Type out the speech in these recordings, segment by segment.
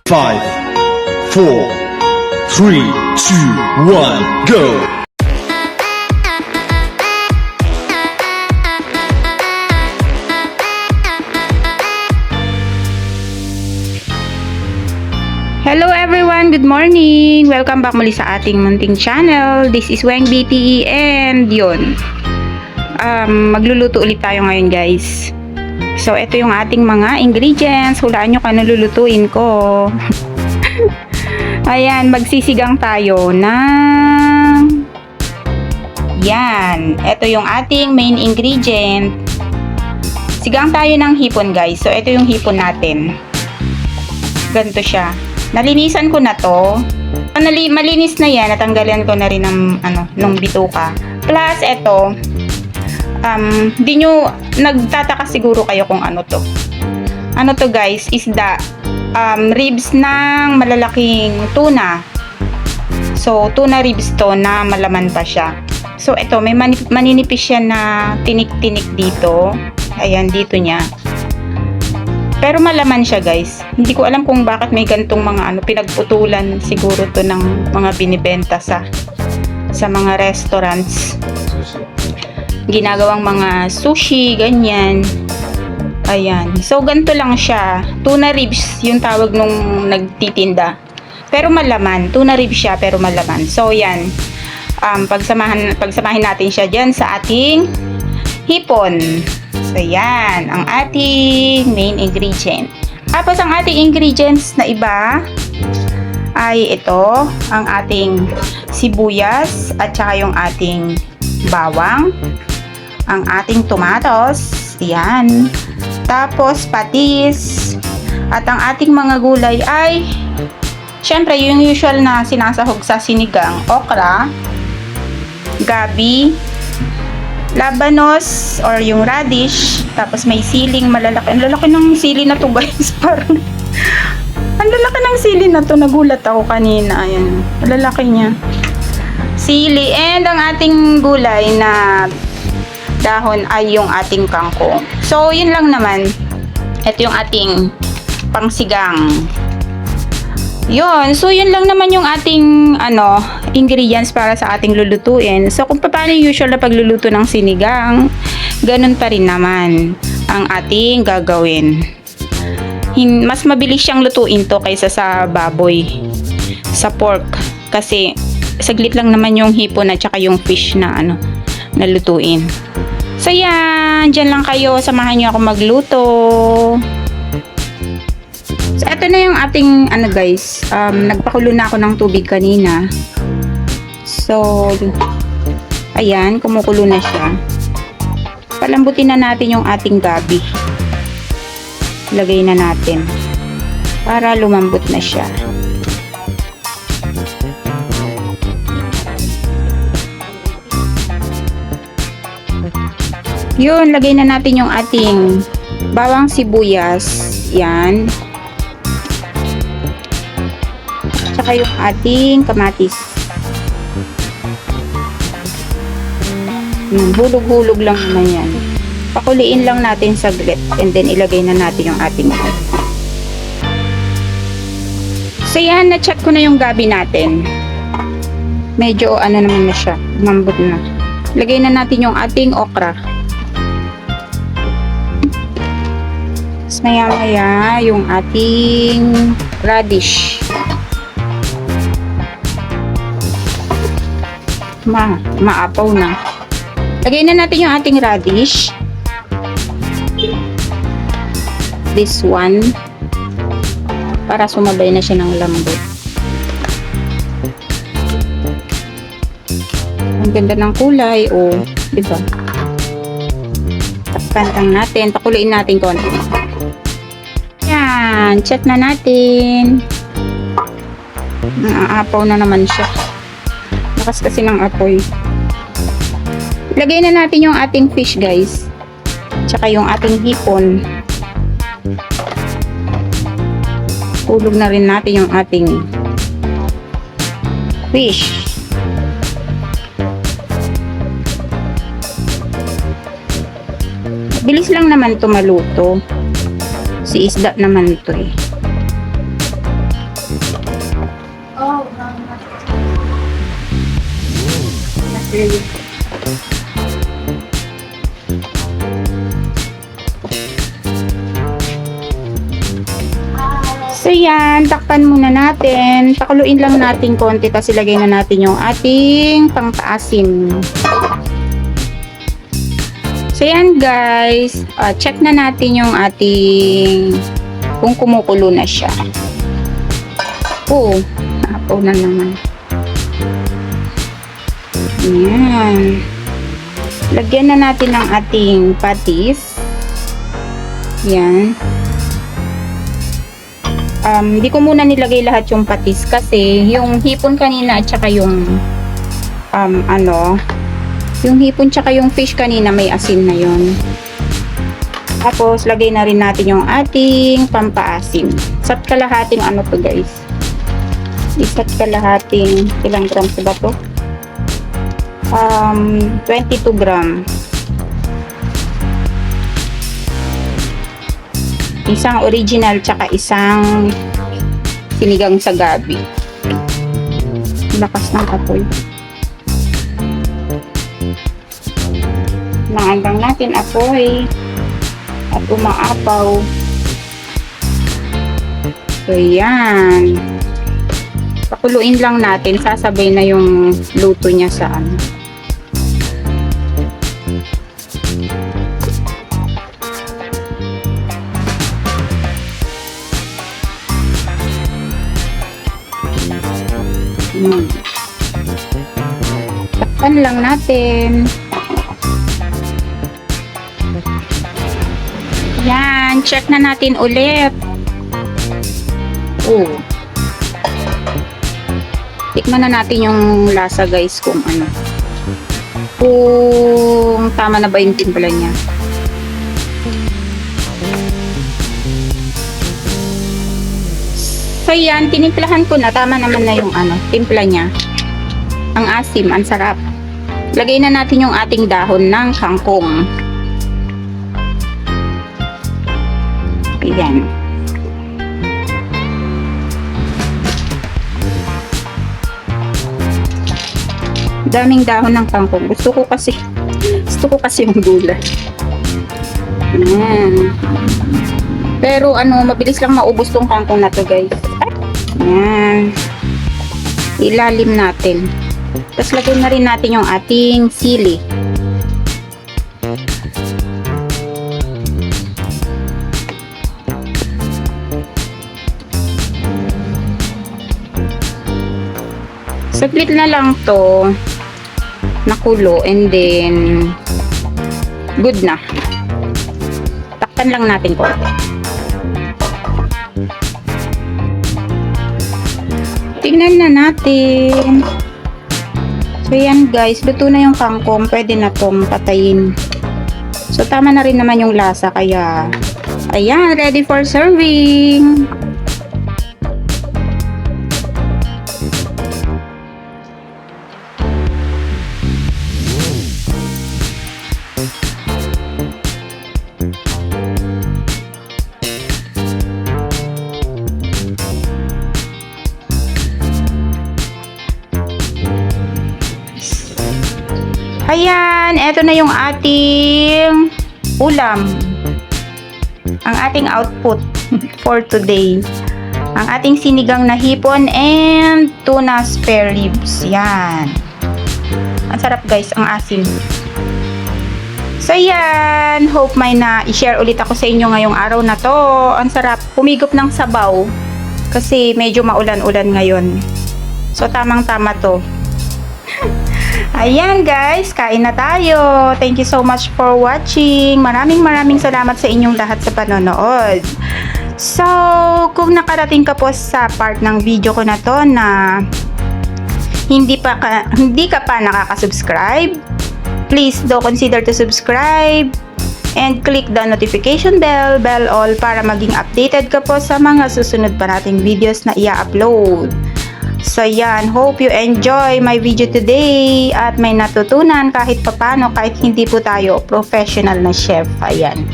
5, 4, 3, 2, 1, go! Hello everyone, good morning! Welcome back muli sa ating munting channel. This is Weng BTE and yun. Magluluto ulit tayo ngayon guys. So ito yung ating mga ingredients. Hulaan nyo kung ano lulutuin ko. Ayan, magsisigang tayo ng... Yan, ito yung ating main ingredient. Sigang tayo ng hipon guys. So ito yung hipon natin. Ganito siya. Nalinisan ko na to. Malinis na yan. Natanggalan ko na rin ng nung bituka. Plus, eto, di nyo, nagtataka siguro kayo kung ano to. Ano to guys? Isda. Ribs ng malalaking tuna. So, tuna ribs to na malaman pa siya. So, eto, may maninipis siya na tinik-tinik dito. Ayan, dito niya. Pero malaman siya guys. Hindi ko alam kung bakit may gantong mga pinagputulan siguro to ng mga binibenta sa mga restaurants. Ginagawang mga sushi, ganyan. Ayan. So ganito lang siya. Tuna ribs yung tawag nung nagtitinda. Pero malaman. Tuna ribs siya pero malaman. So yan. Pagsamahin natin siya dyan sa ating hipon. So, yan, ang ating main ingredient. Tapos, ang ating ingredients na iba ay ito, ang ating sibuyas at saka yung ating bawang, ang ating tomatoes, yan. Tapos, patis, at ang ating mga gulay ay, syempre, yung usual na sinasahog sa sinigang, okra, gabi, labanos or yung radish, tapos may siling malalaki. Ang lalaki ng sili na to guys. Parang ang lalaki ng sili na to, nagulat ako kanina. Ayan, ang lalaki niya. Sili and ang ating gulay na dahon ay yung ating kangkong. So yun lang naman. Ito yung ating pangsigang. Yun, so yun lang naman yung ating ingredients para sa ating lulutuin. So kung paano yung usual na pagluluto ng sinigang, ganun pa rin naman ang ating gagawin. Mas mabilis siyang lutuin to kaysa sa baboy, sa pork, kasi saglit lang naman yung hipon at saka yung fish na lutuin. So yan, dyan lang kayo, samahan niyo ako magluto. So, ito na yung ating, guys, nagpakulo na ako ng tubig kanina. So, ayan, kumukulo na siya. Palambutin na natin yung ating gabi. Lagay na natin. Para lumambot na siya. Yun, lagay na natin yung ating bawang sibuyas. Yan. Saka yung ating kamatis. Hulog-hulog lang naman yan. Pakuliin lang natin saglit and then ilagay na natin yung ating So yan, na-check ko na yung gabi natin. Medyo naman na siya, mambot na. Lagay na natin yung ating okra. Tapos maya-maya yung ating radish. Maapaw na. Lagay na natin yung ating radish. This one. Para sumabay na siya ng lambot. Ang ganda ng kulay. O, diba? Takpan lang natin. Pakuloyin natin konti. Yan. Check na natin. Naapaw na naman siya. Lakas kasi ng apoy. Lagay na natin yung ating fish guys. Tsaka yung ating hipon. Hulog na rin natin yung ating fish. Bilis lang naman ito maluto. Si isda naman ito eh. Oh, really. So yan, takpan muna natin. Pakuluin lang natin konti kasi lagay na natin yung ating pangpaasim. So yan guys, check na natin yung ating kung kumukulo na siya. Oo, naapaw na naman. Yan. Lagyan na natin ng ating patis. Yan. Hindi ko muna nilagay lahat yung patis kasi yung hipon kanina at saka yung yung hipon tsaka yung fish kanina may asin na yon. Tapos lagay na rin natin yung ating pampaasim. Isa't kalahating ano to guys. Isa't kalahating ilang grams ba to? 22 gram. Isang original tsaka isang sinigang sa gabi. Lakas ng apoy. Naandang natin apoy at umaapaw. So yan. Pakuluin lang natin, sasabay na yung luto niya sa ano. Takpan lang natin. Yan, check na natin ulit. Oh. Tikman na natin yung lasa guys kung ano. Kung tama na ba yung timpla niya. So yan, tinimplahan ko na. Tama naman na yung ano, timpla niya. Ang asim, ang sarap. Lagay na natin yung ating dahon ng kangkong. Ayan. Daming dahon ng kangkong. Gusto ko kasi yung gulay. Ayan. Pero ano, mabilis lang maubos tong kangkong na to guys. Ayan. Ilalim natin. Tapos lagyan na rin natin yung ating sili. Saglit na lang to nakulo and then good na. Takpan lang natin konti. Tignan na natin. So yan guys, luto na yung kangkong. Pwede na tong patayin. So tama na rin naman yung lasa kaya ayan, ready for serving. Ayan, eto na yung ating ulam. Ang ating output for today. Ang ating sinigang na hipon and tuna spare ribs. Yan. Ang sarap guys, ang asim. So yan, hope may na-share ulit ako sa inyo ngayong araw na to. Ang sarap, humigop ng sabaw. Kasi medyo maulan-ulan ngayon. So tamang-tama to. Ayan guys, kain na tayo. Thank you so much for watching. Maraming salamat sa inyong lahat sa panonood. So, kung nakarating ka po sa part ng video ko na to na hindi ka pa nakaka-subscribe, please do consider to subscribe and click the notification bell all para maging updated ka po sa mga susunod pa nating videos na i-upload. So yan, hope you enjoy my video today at may natutunan kahit papano, kahit hindi po tayo professional na chef. Ayan.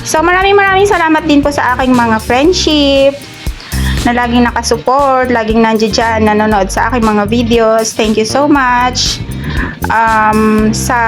So maraming salamat din po sa aking mga friendship. na laging nakasupport, laging nandiyan dyan, nanonood sa aking mga videos. Thank you so much. Sa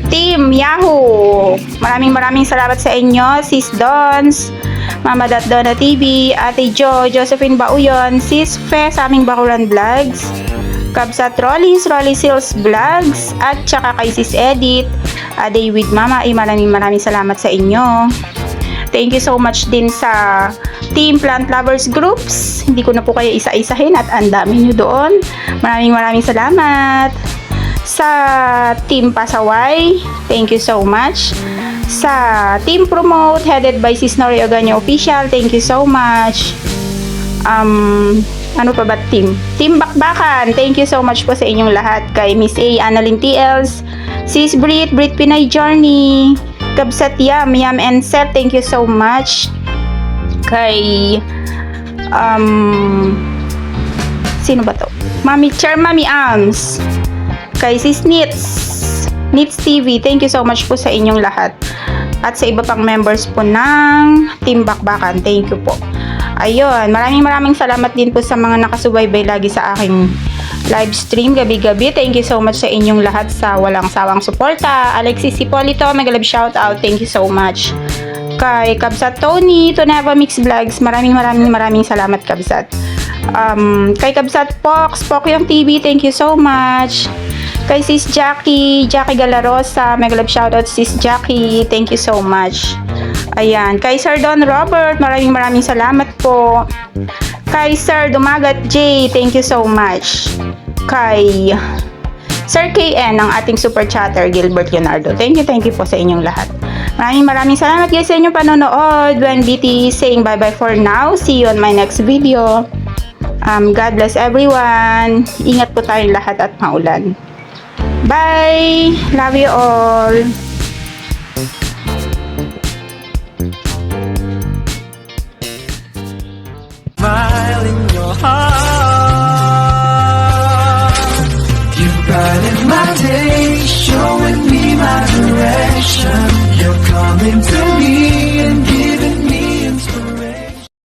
Team Yahoo, maraming salamat sa inyo, Sis Dons, Mama Donna TV, Ate Jo, Josephine Bauyon, Sis Fe sa aming Bakuran Vlogs, Kabsat Rolly Seals Vlogs, at saka kay Sis Edith, Day with Mama, maraming salamat sa inyo. Thank you so much din sa Team Plant Lovers Groups. Hindi ko na po kayo isa-isahin at ang dami nyo doon. Maraming salamat. Sa Team Pasaway, thank you so much. Sa Team Promote, headed by Sis Nori Oganyo Official, thank you so much. Ano pa ba team? Team Bakbakan, thank you so much po sa inyong lahat. Kay Miss A, Annalyn TLs, Sis Brit Pinay Journey, Kabsat Yam and Seth, thank you so much. Kay sino ba to? Mami Arms, kay Sis Nits TV, thank you so much po sa inyong lahat. At sa iba pang members po ng Team Bakbakan, thank you po. Ayun, maraming salamat din po sa mga nakasubaybay lagi sa aking live stream gabi-gabi. Thank you so much sa inyong lahat sa walang sawang suporta. Alexis Hipolito, mega love shout out, thank you so much. Kay Kabsat Tony, Toneva Mix Vlogs, maraming salamat Kabsat. Kay Kabsat Pokyong TV, thank you so much. Kay Sis Jackie Galarosa, mega love shout out Sis Jackie, thank you so much. Ayan, kay Sir Don Robert, maraming salamat po. Kay Sir Dumagat J, thank you so much. Kay Sir KN, ang ating super chatter, Gilbert Leonardo, thank you po sa inyong lahat. Maraming salamat guys sa inyong panonood. Gwen BT saying bye bye for now. See you on my next video. God bless everyone. Ingat po tayong lahat at maulan. Bye! Love you all.